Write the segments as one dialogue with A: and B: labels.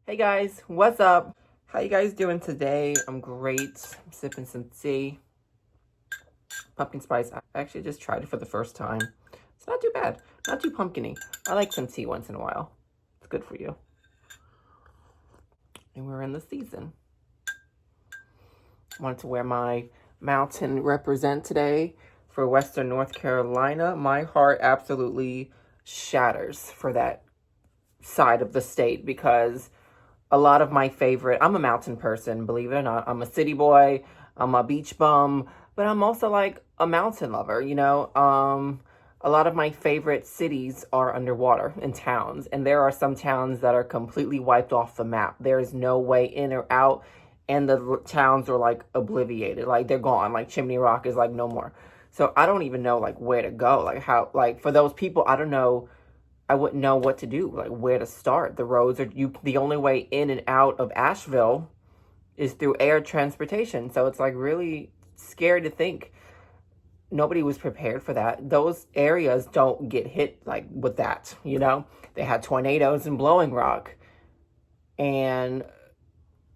A: Hey guys, what's up? How you guys doing today? I'm great. I'm sipping some tea. Pumpkin spice. I actually just tried it for the first time. It's not too bad. Not too pumpkiny. I like some tea once in a while. It's good for you. And we're in the season. I wanted to wear my mountain represent today for Western North Carolina. My heart absolutely shatters for that side of the state because a lot of my favorite, I'm a mountain person, believe it or not. I'm a city boy, I'm a beach bum, but I'm also like a mountain lover, a lot of my favorite cities are underwater in towns, and there are some towns that are completely wiped off the map. There is no way in or out, and the towns are like obliviated, like they're gone, like Chimney Rock is like no more. So I don't even know like where to go, like how, like for those people, I don't know, I wouldn't know what to do, like where to start. The roads are the only way in and out of Asheville is through air transportation. So it's like really scary to think nobody was prepared for that. Those areas don't get hit like with that, They had tornadoes in Blowing Rock and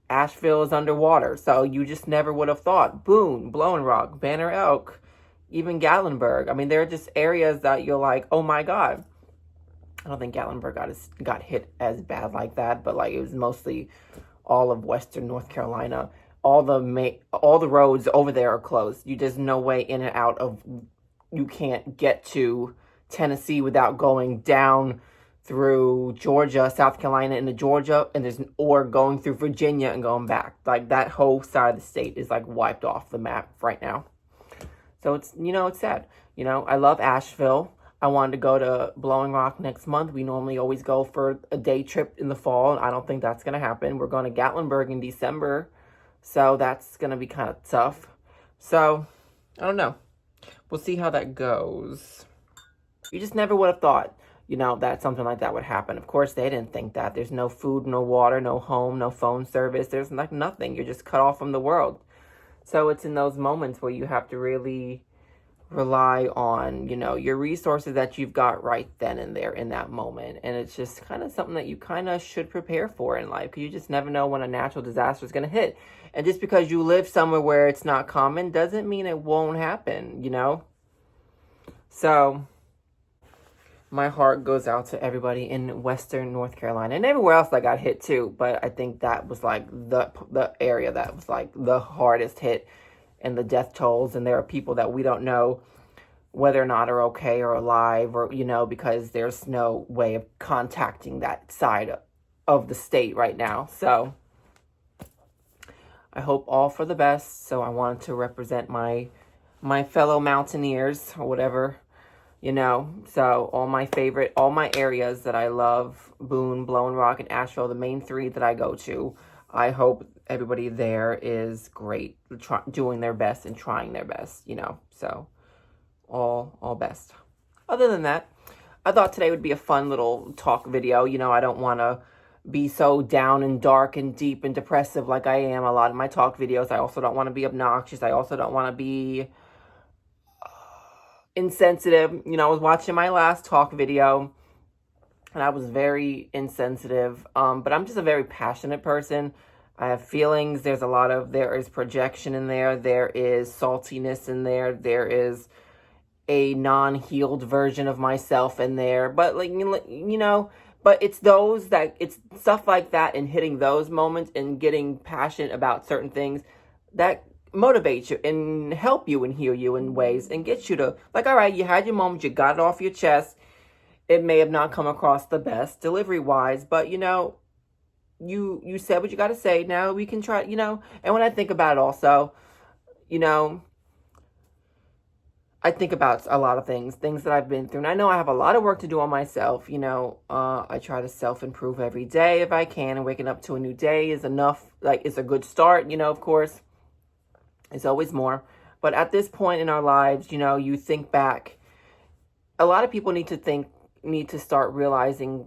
A: Asheville is underwater. So you just never would have thought. Boone, Blowing Rock, Banner Elk, even Gatlinburg. I mean, there are just areas that you're like, oh my God. I don't think Gatlinburg got hit as bad like that, but like it was mostly all of Western North Carolina. All the roads over there are closed. There's no way in and out of. You can't get to Tennessee without going down through Georgia, South Carolina into Georgia, or going through Virginia and going back. Like that whole side of the state is like wiped off the map right now. So it's sad. I love Asheville. I wanted to go to Blowing Rock next month. We normally always go for a day trip in the fall, and I don't think that's going to happen. We're going to Gatlinburg in December, so that's going to be kind of tough. So, I don't know. We'll see how that goes. You just never would have thought, that something like that would happen. Of course, they didn't think that. There's no food, no water, no home, no phone service. There's like nothing. You're just cut off from the world. So it's in those moments where you have to really rely on, your resources that you've got right then and there in that moment. And it's just kind of something that you kind of should prepare for in life, because you just never know when a natural disaster is going to hit. And just because you live somewhere where it's not common doesn't mean it won't happen, So my heart goes out to everybody in Western North Carolina and everywhere else that got hit too. But I think that was like the area that was like the hardest hit, and the death tolls, and there are people that we don't know whether or not are okay or alive, or because there's no way of contacting that side of the state right now. So I hope all for the best. So I wanted to represent my fellow mountaineers or whatever, so all my areas that I love, Boone, Blowing Rock, and Asheville, the main three that I go to, I hope everybody there is great, doing their best and trying their best, so all best. Other than that, I thought today would be a fun little talk video. I don't want to be so down and dark and deep and depressive like I am a lot of my talk videos. I also don't want to be obnoxious. I also don't want to be insensitive. I was watching my last talk video and I was very insensitive, but I'm just a very passionate person. I have feelings. There is projection in there. There is saltiness in there. There is a non-healed version of myself in there. But but it's stuff like that, and hitting those moments and getting passionate about certain things that motivate you and help you and heal you in ways and get you to, like, all right, you had your moment, you got it off your chest. It may have not come across the best delivery-wise, but, you said what you got to say. Now we can try, and when I think about it also, I think about a lot of things that I've been through. And I know I have a lot of work to do on myself. I try to self-improve every day if I can, and waking up to a new day is enough. Like, it's a good start, of course. It's always more. But at this point in our lives, you think back, a lot of people need to start realizing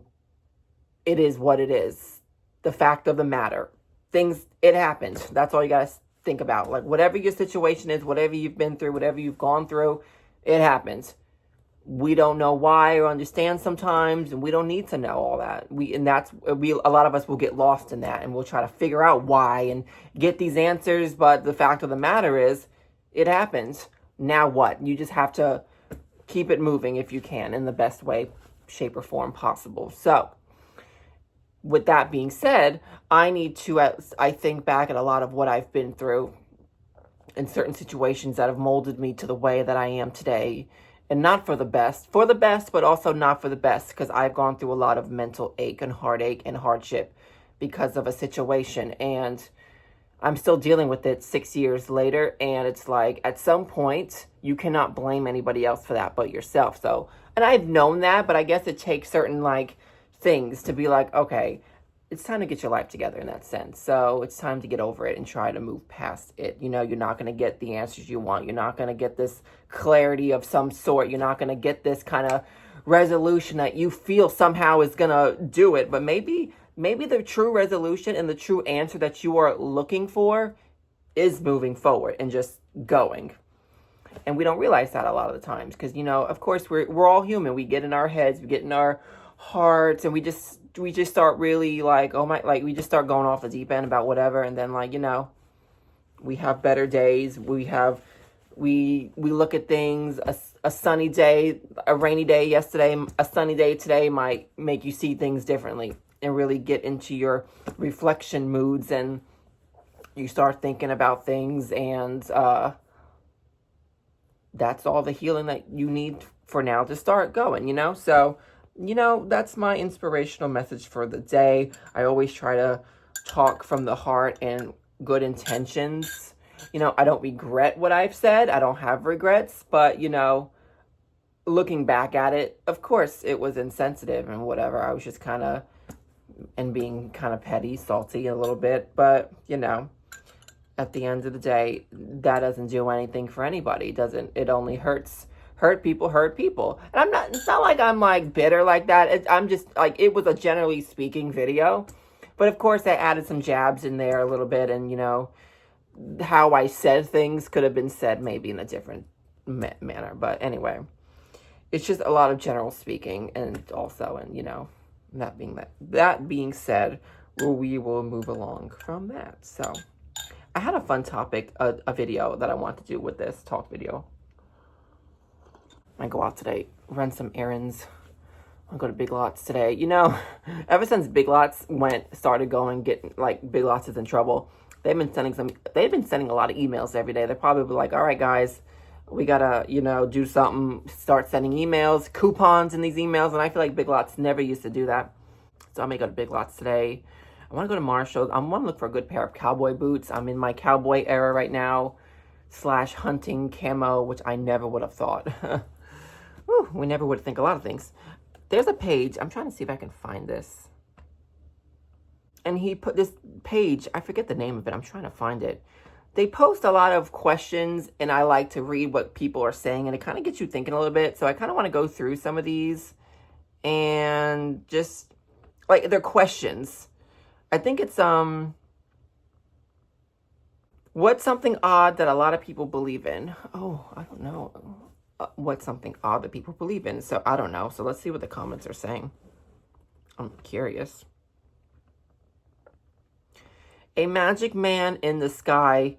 A: it is what it is. The fact of the matter. It happened. That's all you got to think about. Like, whatever your situation is, whatever you've been through, whatever you've gone through, it happens. we don't know why or understand sometimes, and we don't need to know all that. A lot of us will get lost in that, and we'll try to figure out why and get these answers. But the fact of the matter is, it happens. Now what? You just have to keep it moving if you can in the best way, shape, or form possible. So, with that being said, I think back at a lot of what I've been through in certain situations that have molded me to the way that I am today. And not for the best, but also not for the best, because I've gone through a lot of mental ache and heartache and hardship because of a situation. And I'm still dealing with it 6 years later. And it's like, at some point, you cannot blame anybody else for that but yourself. So, and I've known that, but I guess it takes certain things to be like, okay, it's time to get your life together in that sense. So it's time to get over it and try to move past it. You're not going to get the answers you want. You're not going to get this clarity of some sort. You're not going to get this kind of resolution that you feel somehow is going to do it. But maybe the true resolution and the true answer that you are looking for is moving forward and just going. And we don't realize that a lot of the times because, of course, we're all human. We get in our heads, we get in our hearts, and we just start really we just start going off the deep end about whatever. And then we have better days. We look at things, a sunny day, a rainy day yesterday, a sunny day today might make you see things differently and really get into your reflection moods, and you start thinking about things, and that's all the healing that you need for now to start going, So, that's my inspirational message for the day. I always try to talk from the heart and good intentions. I don't regret what I've said. I don't have regrets, but, looking back at it, of course, it was insensitive and whatever. I was just being kind of petty, salty a little bit, but, at the end of the day, that doesn't do anything for anybody. It only hurt people. And it's not like I'm bitter like that. I'm just it was a generally speaking video. But of course I added some jabs in there a little bit, and how I said things could have been said maybe in a different manner. But anyway, it's just a lot of general speaking, and that being said, we will move along from that. So I had a fun topic, a video that I want to do with this talk video. I go out today, run some errands. I'll go to Big Lots today. Ever since Big Lots started going, getting Big Lots is in trouble. They've been sending a lot of emails every day. They're probably like, all right, guys, we gotta, do something, start sending emails, coupons in these emails. And I feel like Big Lots never used to do that. So I may go to Big Lots today. I want to go to Marshall's. I want to look for a good pair of cowboy boots. I'm in my cowboy era right now, / hunting camo, which I never would have thought. Whew, we never would think a lot of things. There's a page. I'm trying to see if I can find this. And he put this page. I forget the name of it. I'm trying to find it. They post a lot of questions, and I like to read what people are saying, and it kind of gets you thinking a little bit. So I kind of want to go through some of these and just their questions. I think it's what's something odd that a lot of people believe in? Oh, I don't know. What's something odd that people believe in? So I don't know. So let's see what the comments are saying. I'm curious. A magic man in the sky.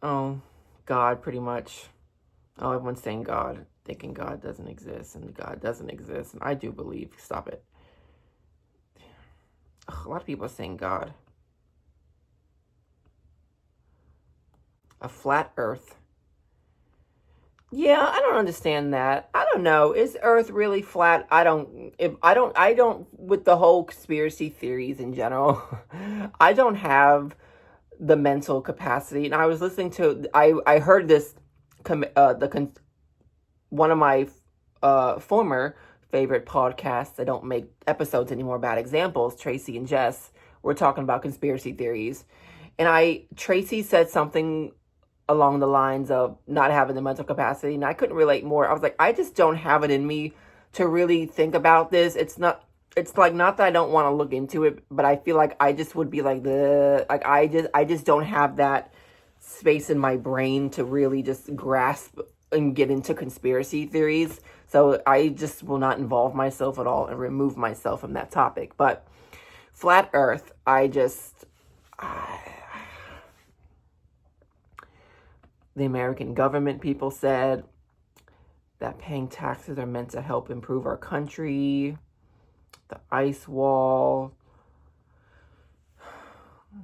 A: Oh, God, pretty much. Oh, everyone's saying God, thinking God doesn't exist, and God doesn't exist. And I do believe. Stop it. A lot of people are saying God. A flat earth. Yeah, I don't understand that. I don't know. Is Earth really flat? I don't, with the whole conspiracy theories in general, I don't have the mental capacity. And I was listening to, I heard this, one of my former favorite podcasts. I don't make episodes anymore about examples. Tracy and Jess were talking about conspiracy theories. And Tracy said something along the lines of not having the mental capacity, and I couldn't relate more. I was like, I just don't have it in me to really think about this. It's not that I don't want to look into it, but I feel like I just would be I just don't have that space in my brain to really just grasp and get into conspiracy theories. So I just will not involve myself at all and remove myself from that topic. But flat earth, the American government people said that paying taxes are meant to help improve our country. The ice wall,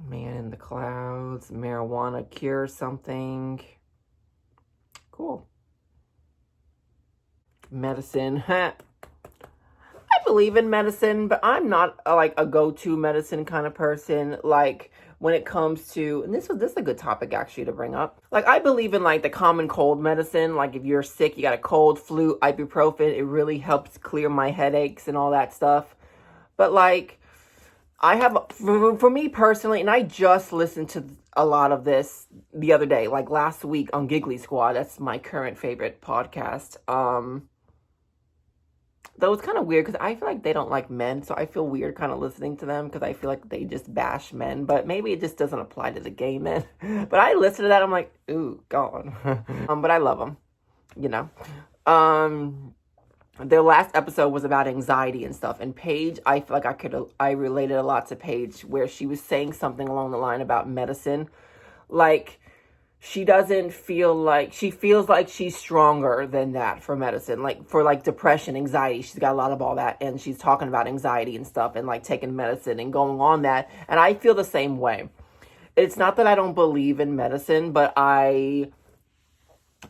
A: man in the clouds, marijuana cures something. Cool. Medicine. I believe in medicine, but I'm not like a go-to medicine kind of person. Like when it comes to, and this is a good topic actually to bring up. Like I believe in like the common cold medicine. Like if you're sick, you got a cold, flu, ibuprofen. It really helps clear my headaches and all that stuff. But like I have, for me personally, and I just listened to a lot of this the other day, like last week on Giggly Squad. That's my current favorite podcast. Though it's kind of weird because I feel like they don't like men, so I feel weird kind of listening to them because I feel like they just bash men, but maybe it just doesn't apply to the gay men. But I listen to that, I'm like, ooh, God. But I love them, you know. Their last episode was about anxiety and stuff, and Paige, I feel like I related a lot to Paige, where she was saying something along the line about medicine, like she doesn't feel like, she feels like she's stronger than that for medicine. Like for like depression, anxiety, she's got a lot of all that. And she's talking about anxiety and stuff and like taking medicine and going on that. And I feel the same way. It's not that I don't believe in medicine, but I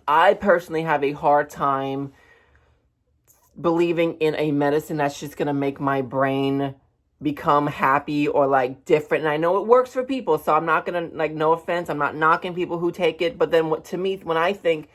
A: personally have a hard time believing in a medicine that's just going to make my brain become happy or like different. And I know it works for people, so I'm not gonna, like, no offense, I'm not knocking people who take it, but then to me, when I think,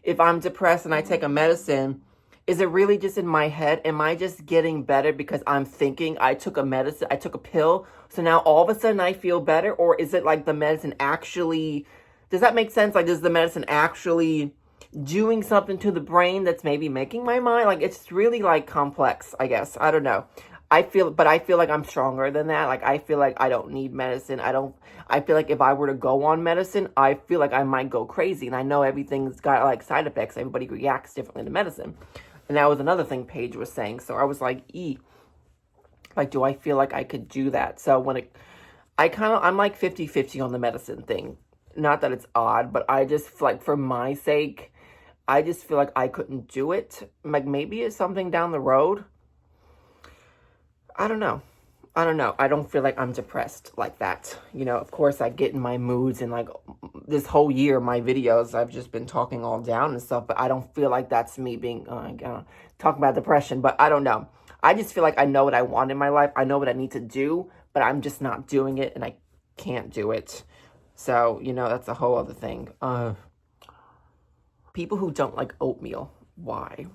A: if I'm depressed and I take a medicine, is it really just in my head? Am I just getting better because I'm thinking I took a pill, so now all of a sudden I feel better? Or is it like the medicine actually, does that make sense? Like, is the medicine actually doing something to the brain that's maybe making my mind, like, it's really like complex, I guess. I don't know. I feel like I'm stronger than that. Like, I feel like I don't need medicine. I feel like if I were to go on medicine, I feel like I might go crazy. And I know everything's got like side effects. Everybody reacts differently to medicine. And that was another thing Paige was saying. So I was like, like, do I feel like I could do that? So I'm like 50-50 on the medicine thing. Not that it's odd, but I just, like, for my sake, I just feel like I couldn't do it. Like, maybe it's something down the road. I don't know. I don't feel like I'm depressed like that. You know, of course, I get in my moods, and like this whole year, my videos, I've just been talking all down and stuff, but I don't feel like that's me being, talking about depression, but I don't know. I just feel like I know what I want in my life. I know what I need to do, but I'm just not doing it, and I can't do it. So, you know, that's a whole other thing. People who don't like oatmeal, why?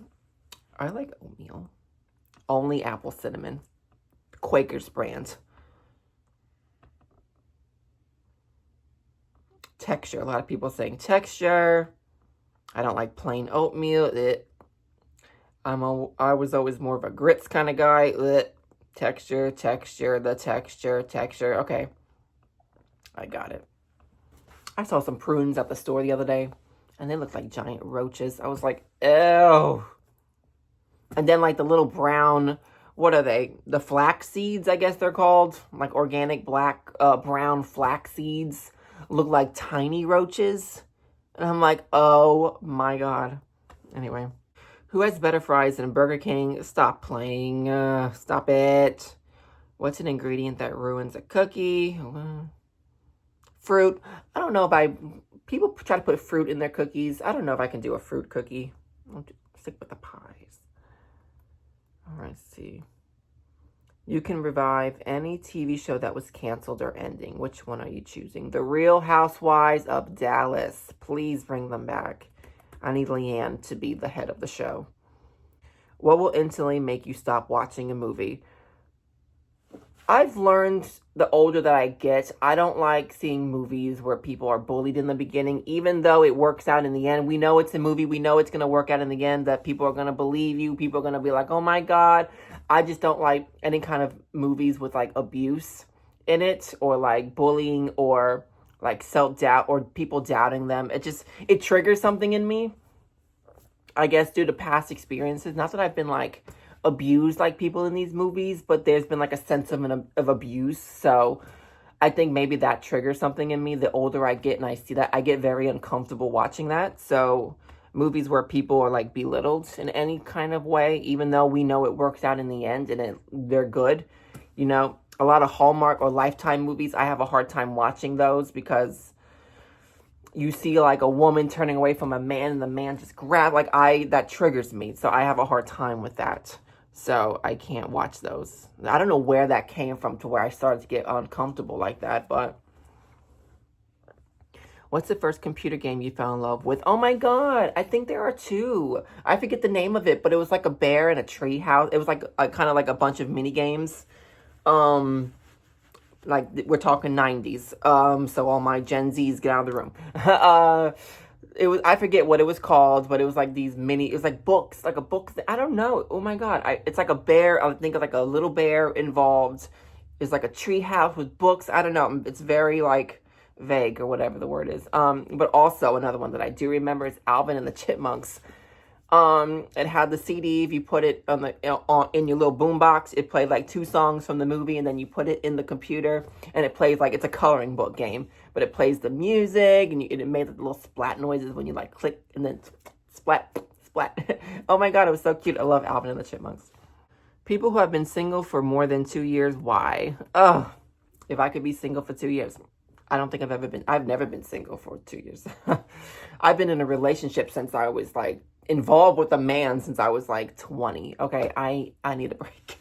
A: I like oatmeal. Only apple cinnamon. Quaker's brand. Texture. A lot of people saying texture. I don't like plain oatmeal. I was always more of a grits kind of guy. Texture. Okay. I got it. I saw some prunes at the store the other day, and they looked like giant roaches. I was like, ew. And then like the little brown, what are they? The flax seeds, I guess they're called. Like organic brown flax seeds look like tiny roaches. And I'm like, oh my God. Anyway, who has better fries than Burger King? Stop playing. Stop it. What's an ingredient that ruins a cookie? Fruit. I don't know if people try to put fruit in their cookies. I don't know if I can do a fruit cookie. I'll stick with the pies. All right, let's see. You can revive any TV show that was canceled or ending. Which one are you choosing? The Real Housewives of Dallas. Please bring them back. I need Leanne to be the head of the show. What will instantly make you stop watching a movie? I've learned the older that I get, I don't like seeing movies where people are bullied in the beginning, even though it works out in the end. We know it's a movie. We know it's going to work out in the end, that people are going to believe you. People are going to be like, oh my God. I just don't like any kind of movies with like abuse in it, or like bullying, or like self-doubt, or people doubting them. It triggers something in me. I guess due to past experiences, not that I've been like abused like people in these movies, but there's been like a sense of abuse. So I think maybe that triggers something in me. The older I get and I see that, I get very uncomfortable watching that. So movies where people are like belittled in any kind of way, even though we know it works out in the end and they're good, you know, a lot of Hallmark or Lifetime movies, I have a hard time watching those because you see like a woman turning away from a man and the man just grab, like that triggers me. So I have a hard time with that. So I can't watch those. I don't know where that came from to where I started to get uncomfortable like that, but what's the first computer game you fell in love with? Oh my God, I think there are two. I forget the name of it, but it was like a bear in a tree house. It was like kind of like a bunch of mini games. Like we're talking 90s. So all my Gen Zs get out of the room. It was, I forget what it was called, but it was like these it was like books, like a book. I don't know. Oh my God. It's like a bear. I think of like a little bear involved. It's like a tree house with books. I don't know. It's very like vague or whatever the word is. But also another one that I do remember is Alvin and the Chipmunks. It had the CD. If you put it in your little boombox, it played like 2 songs from the movie, and then you put it in the computer, and it plays like it's a coloring book game, but it plays the music, and it made the little splat noises when you like click, and then splat, splat. Oh my God, it was so cute. I love Alvin and the Chipmunks. People who have been single for more than 2 years, why? Ugh, if I could be single for 2 years. I don't think I've never been single for 2 years. I've been in a relationship since I was like, involved with a man since I was like 20. Okay, I need a break.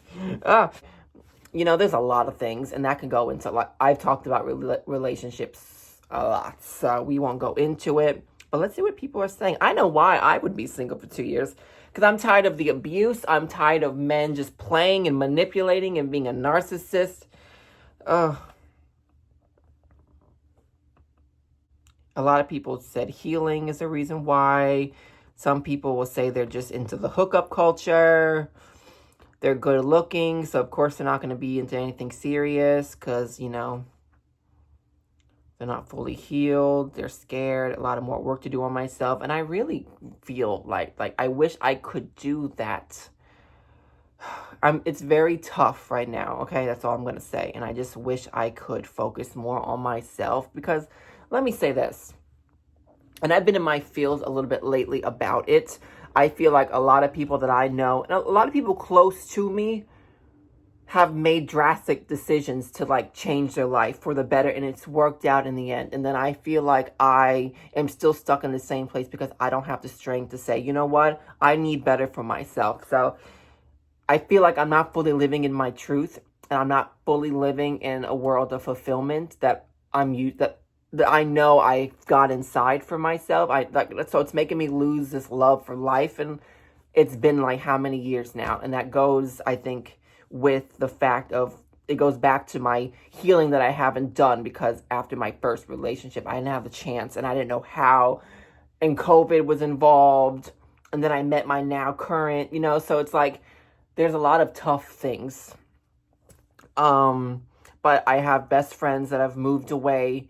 A: You know, there's a lot of things, and that can go into like, I've talked about relationships a lot, so we won't go into it. But let's see what people are saying. I know why I would be single for 2 years. Because I'm tired of the abuse. I'm tired of men just playing and manipulating and being a narcissist. A lot of people said healing is a reason why. Some people will say they're just into the hookup culture. They're good looking, so of course they're not going to be into anything serious because, you know, they're not fully healed. They're scared. A lot of more work to do on myself. And I really feel like I wish I could do that. It's very tough right now, okay? That's all I'm going to say. And I just wish I could focus more on myself because, let me say this. And I've been in my field a little bit lately about it. I feel like a lot of people that I know, and a lot of people close to me, have made drastic decisions to like change their life for the better, and it's worked out in the end. And then I feel like I am still stuck in the same place because I don't have the strength to say, you know what, I need better for myself. So I feel like I'm not fully living in my truth, and I'm not fully living in a world of fulfillment that I know I got inside for myself. So it's making me lose this love for life, and it's been like how many years now? And that goes, I think, with the fact of, it goes back to my healing that I haven't done, because after my first relationship, I didn't have the chance, and I didn't know how, and COVID was involved, and then I met my now current, you know, so it's like, there's a lot of tough things. But I have best friends that have moved away,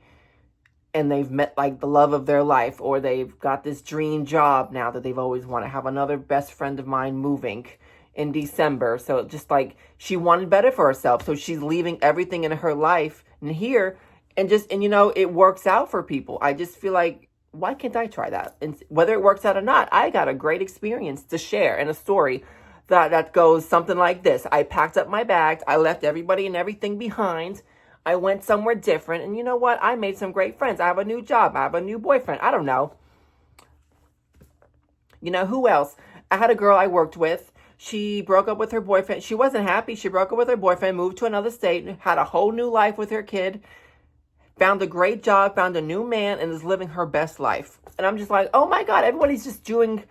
A: and they've met like the love of their life, or they've got this dream job now that they've always wanted. I have another best friend of mine moving in December. So just like, she wanted better for herself. So she's leaving everything in her life and here, and you know, it works out for people. I just feel like, why can't I try that? And whether it works out or not, I got a great experience to share, and a story that goes something like this. I packed up my bags. I left everybody and everything behind. I went somewhere different, and you know what? I made some great friends. I have a new job. I have a new boyfriend. I don't know. You know, who else? I had a girl I worked with. She broke up with her boyfriend. She wasn't happy. She broke up with her boyfriend, moved to another state, had a whole new life with her kid, found a great job, found a new man, and is living her best life. And I'm just like, oh my God, everybody's just doing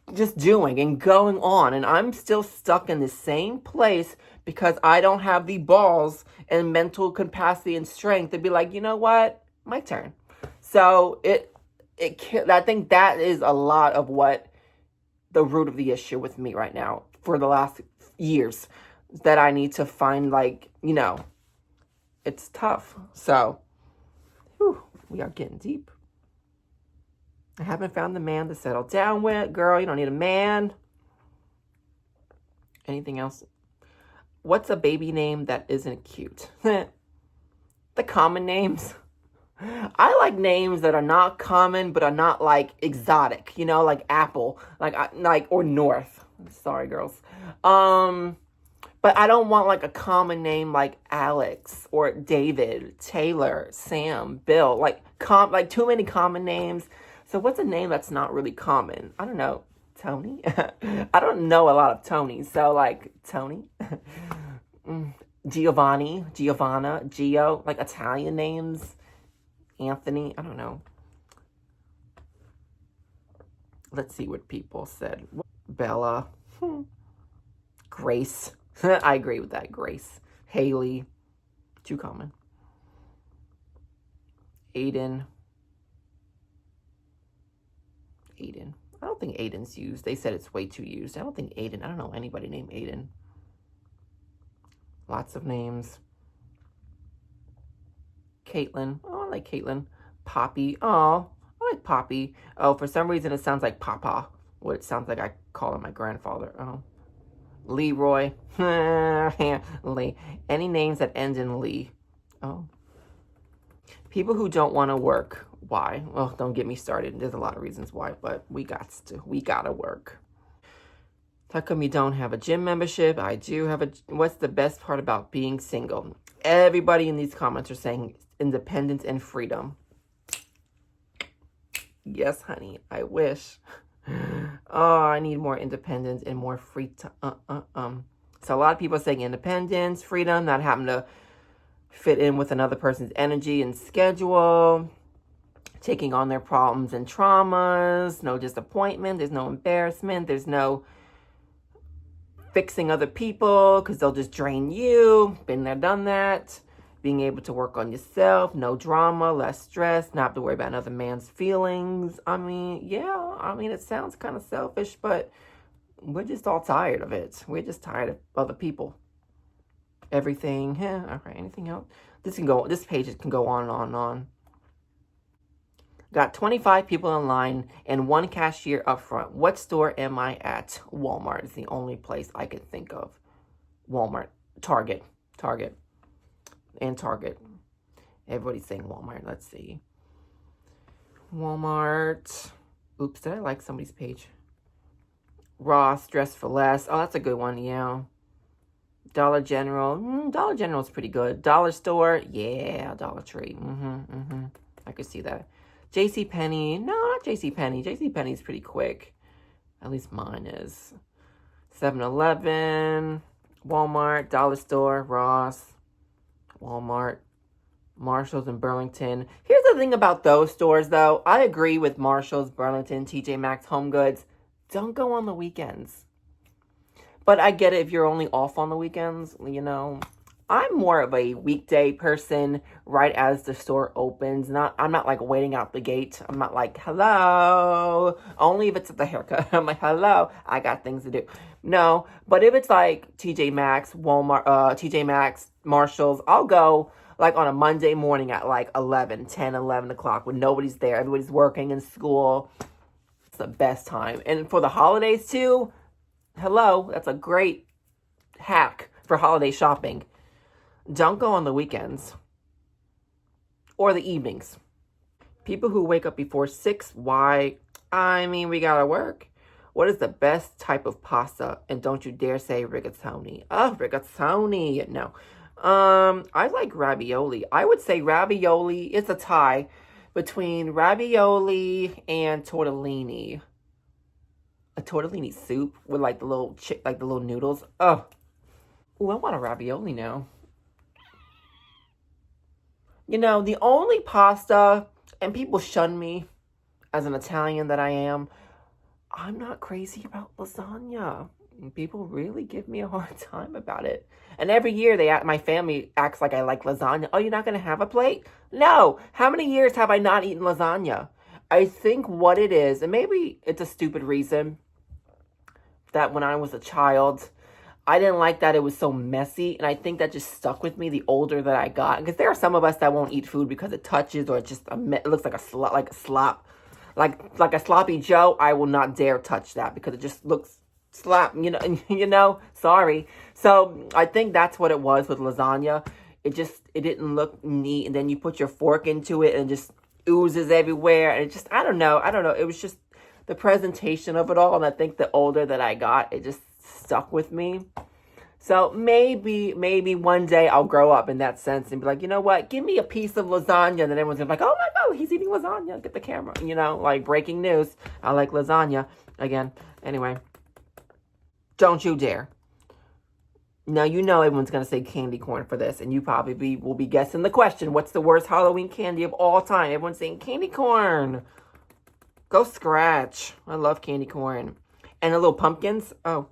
A: and going on, and I'm still stuck in the same place because I don't have the balls and mental capacity and strength to be like, you know what, my turn. So I think that is a lot of what the root of the issue with me right now for the last years, that I need to find, like, you know, it's tough. So we are getting deep. I haven't found the man to settle down with. Girl, you don't need a man. Anything else? What's a baby name that isn't cute? The common names. I like names that are not common, but are not like exotic, you know, like Apple, like or North. Sorry, girls. But I don't want like a common name like Alex or David, Taylor, Sam, Bill, like too many common names. So what's a name that's not really common? I don't know. Tony? I don't know a lot of Tonys. So like Tony, Giovanni, Giovanna, Gio, like Italian names. Anthony, I don't know. Let's see what people said. Bella. Grace. I agree with that. Grace. Haley. Too common. Aiden. Aiden. I don't think Aiden's used. They said it's way too used. I don't think Aiden. I don't know anybody named Aiden. Lots of names. Caitlin. Oh, I like Caitlin. Poppy. Oh, I like Poppy. Oh, for some reason it sounds like Papa. What it sounds like I call him my grandfather. Oh. Leroy. Lee. Any names that end in Lee. Oh. People who don't want to work. Why? Well, don't get me started. There's a lot of reasons why, but we gotta work. How come you don't have a gym membership? I do have a. What's the best part about being single? Everybody in these comments are saying independence and freedom. Yes, honey, I wish. Oh, I need more independence and more free time. So a lot of people are saying independence, freedom, not having to fit in with another person's energy and schedule, taking on their problems and traumas, no disappointment, there's no embarrassment, there's no fixing other people because they'll just drain you. Been there, done that. Being able to work on yourself, no drama, less stress, not have to worry about another man's feelings. I mean, yeah, it sounds kind of selfish, but we're just all tired of it. We're just tired of other people. Everything. Yeah, okay, anything else? This page can go on and on and on. Got 25 people in line and one cashier up front. What store am I at? Walmart is the only place I can think of. Walmart. Target. And Target. Everybody's saying Walmart. Let's see. Walmart. Oops, did I like somebody's page? Ross, Dress for Less. Oh, that's a good one, yeah. Dollar General. Dollar General is pretty good. Dollar Store. Yeah, Dollar Tree. I could see that. JCPenney. No, not JCPenney. JCPenney's pretty quick. At least mine is. 7-Eleven. Walmart. Dollar Store. Ross. Walmart, Marshall's, and Burlington. Here's the thing about those stores, though. I agree with Marshall's, Burlington, TJ Maxx, Home Goods. Don't go on the weekends. But I get it if you're only off on the weekends, you know. I'm more of a weekday person right as the store opens. I'm not like waiting out the gate. I'm not like, hello. Only if it's at the haircut. I'm like, hello, I got things to do. No, but if it's like TJ Maxx, Walmart, TJ Maxx, Marshalls, I'll go like on a Monday morning at like 11 o'clock when nobody's there. Everybody's working in school. It's the best time. And for the holidays too, hello, that's a great hack for holiday shopping. Don't go on the weekends or the evenings. People who wake up before 6, why? We gotta work. What is the best type of pasta? And don't you dare say rigatoni. Oh, rigatoni. No. I like ravioli. I would say ravioli is a tie between ravioli and tortellini. A tortellini soup with like the little noodles. Oh. Ooh, I want a ravioli now. You know, the only pasta, and people shun me as an Italian that I am, I'm not crazy about lasagna. People really give me a hard time about it. And every year my family acts like I like lasagna. Oh, you're not going to have a plate? No. How many years have I not eaten lasagna? I think what it is, and maybe it's a stupid reason, that when I was a child, I didn't like that it was so messy, and I think that just stuck with me the older that I got. Because there are some of us that won't eat food because it touches or it looks like a slop. like a sloppy Joe, I will not dare touch that because it just looks slap, sorry. So I think that's what it was with lasagna. It didn't look neat. And then you put your fork into it and it just oozes everywhere. And it just, I don't know. It was just the presentation of it all. And I think the older that I got, it just stuck with me. So maybe one day I'll grow up in that sense and be like, you know what? Give me a piece of lasagna. And then everyone's gonna be like, oh my God, he's eating lasagna. Get the camera. Like breaking news. I like lasagna again. Anyway, don't you dare. Now, everyone's going to say candy corn for this, and you probably will be guessing the question. What's the worst Halloween candy of all time? Everyone's saying candy corn. Go scratch. I love candy corn. And the little pumpkins. Oh.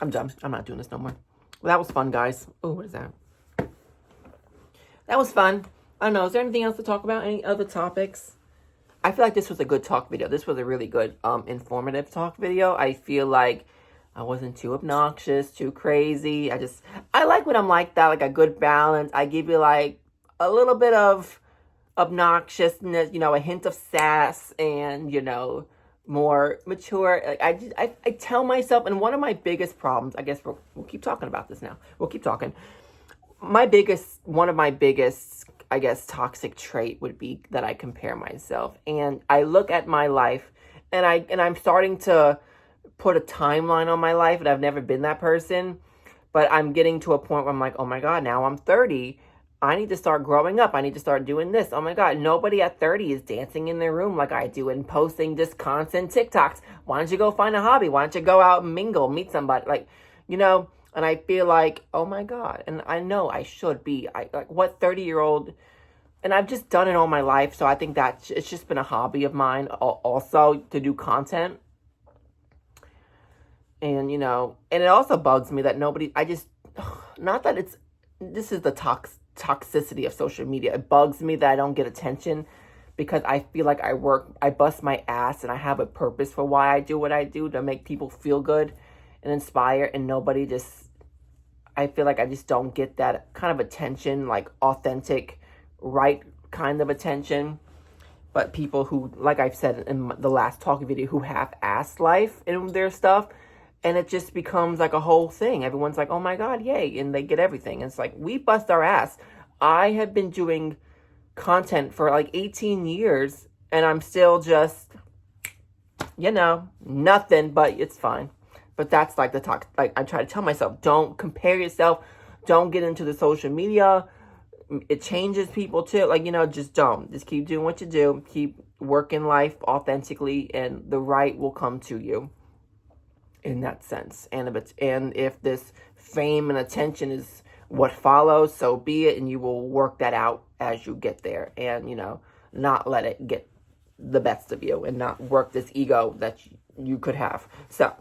A: I'm done. I'm not doing this no more. Well, that was fun, guys. Oh, what is that? That was fun. I don't know. Is there anything else to talk about? Any other topics? I feel like this was a good talk video. This was a really good, informative talk video. I feel like I wasn't too obnoxious, too crazy. I like when I'm like that, like a good balance. I give you like a little bit of obnoxiousness, a hint of sass and, more mature. Like I tell myself, and one of my biggest problems, I guess we'll keep talking about this now. We'll keep talking. One of my biggest, I guess, toxic trait would be that I compare myself. And I look at my life and I'm starting to put a timeline on my life, and I've never been that person, but I'm getting to a point where I'm like, oh my God, now I'm 30. I need to start growing up. I need to start doing this. Oh my God, nobody at 30 is dancing in their room like I do and posting just constant TikToks. Why don't you go find a hobby? Why don't you go out and mingle, meet somebody? Like, and I feel like, oh my God, and I know I should be. What 30-year-old, and I've just done it all my life, so I think that it's just been a hobby of mine also to do content. And, and it also bugs me that this is the toxicity of social media. It bugs me that I don't get attention because I feel like I bust my ass and I have a purpose for why I do what I do, to make people feel good and inspire, and I feel like I just don't get that kind of attention, like authentic, right kind of attention. But people who, like I've said in the last talking video, who half-ass life in their stuff, and it just becomes like a whole thing. Everyone's like, oh my God, yay, and they get everything. And it's like, we bust our ass. I have been doing content for like 18 years, and I'm still just, nothing, but it's fine. But that's like the talk. Like I try to tell myself, don't compare yourself. Don't get into the social media. It changes people too. Like, just don't. Just keep doing what you do. Keep working life authentically, and the right will come to you in that sense. And if this fame and attention is what follows, so be it. And you will work that out as you get there. And, not let it get the best of you, and not work this ego that you could have. So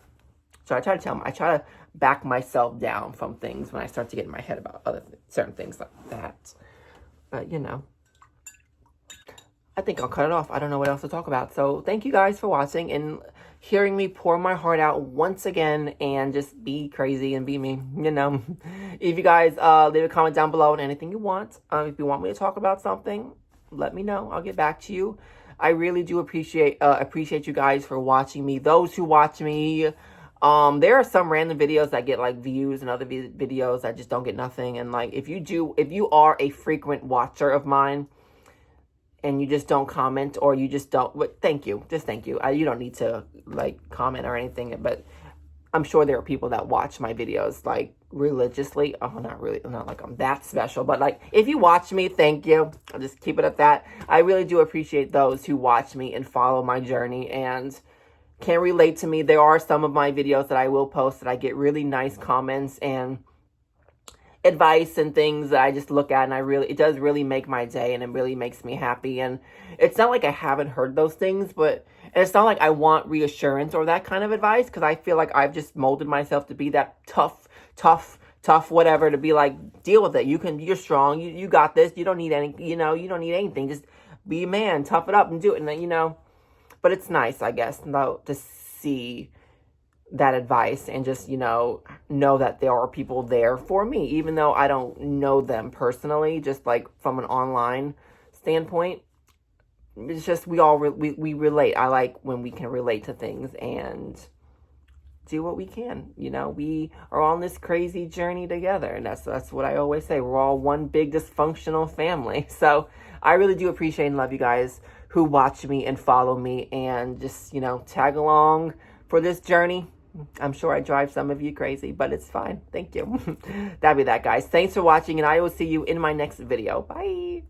A: I try to back myself down from things when I start to get in my head about certain things like that. But, I think I'll cut it off. I don't know what else to talk about. So thank you guys for watching and hearing me pour my heart out once again and just be crazy and be me, If you guys leave a comment down below on anything you want. If you want me to talk about something, let me know. I'll get back to you. I really do appreciate you guys for watching me. Those who watch me, there are some random videos that get like views, and other videos that just don't get nothing. And like, if you are a frequent watcher of mine and you just don't comment, or you just don't, thank you. Just thank you. You don't need to like comment or anything, but I'm sure there are people that watch my videos like religiously. Oh, not really, not like I'm that special, but like, if you watch me, thank you. I'll just keep it at that. I really do appreciate those who watch me and follow my journey and can relate to me. There are some of my videos that I will post that I get really nice comments and advice and things that I just look at, and it does really make my day, and it really makes me happy. And it's not like I haven't heard those things, and it's not like I want reassurance or that kind of advice, because I feel like I've just molded myself to be that tough, whatever, to be like, deal with it. You're strong. You got this. You don't need you don't need anything. Just be a man, tough it up and do it. And then, but it's nice, I guess, though, to see that advice and just, know that there are people there for me, even though I don't know them personally, just like from an online standpoint. It's just we relate. I like when we can relate to things and do what we can. We are on this crazy journey together, and that's what I always say. We're all one big dysfunctional family. So I really do appreciate and love you guys who watch me and follow me and just tag along for this journey. I'm sure I drive some of you crazy, but it's fine. Thank you. That'd be that, guys. Thanks for watching, and I will see you in my next video. Bye.